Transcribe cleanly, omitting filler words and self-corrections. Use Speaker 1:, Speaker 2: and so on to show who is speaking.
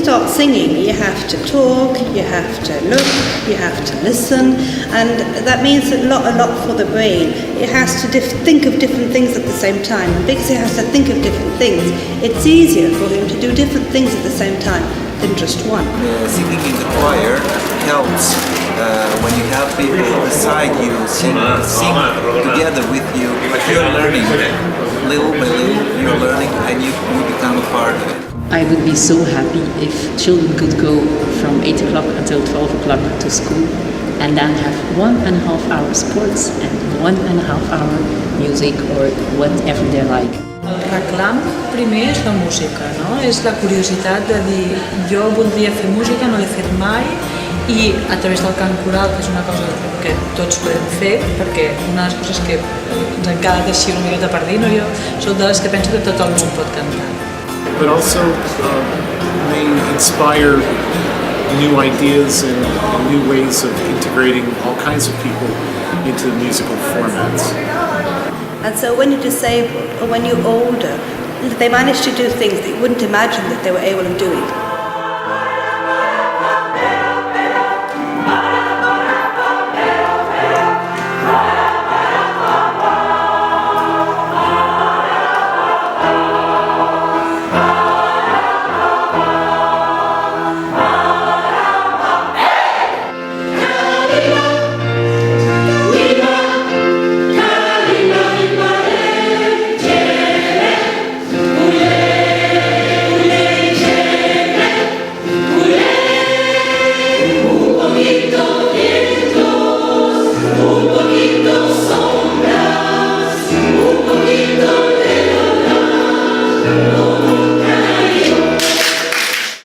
Speaker 1: start singing, you have to talk, you have to look, you have to listen, and that means a lot for the brain. It has to think of different things at the same time, and because it has to think of different things, it's easier for him to do different things at the same time than just one.
Speaker 2: Singing in the choir helps when you have people beside you sing together with you. You're learning little by little, you're learning, and you become a part of it.
Speaker 3: I would be so happy if children could go from 8 o'clock until 12 o'clock to school and then have 1.5 hour sports and 1.5 hour music or whatever they like.
Speaker 4: El reclam primer és la música, no? És la curiositat de dir jo voldria fer música, no l'he fet mai, i a través del cant coral, que és una cosa que tots podem fer, perquè una de les coses que ens han quedat així una miqueta per dir, no? Jo soc de les que penso que tot el món pot cantar.
Speaker 5: But also may inspire new ideas and new ways of integrating all kinds of people into the musical formats.
Speaker 1: And so when you're disabled or when you're older, they manage to do things that you wouldn't imagine that they were able of doing.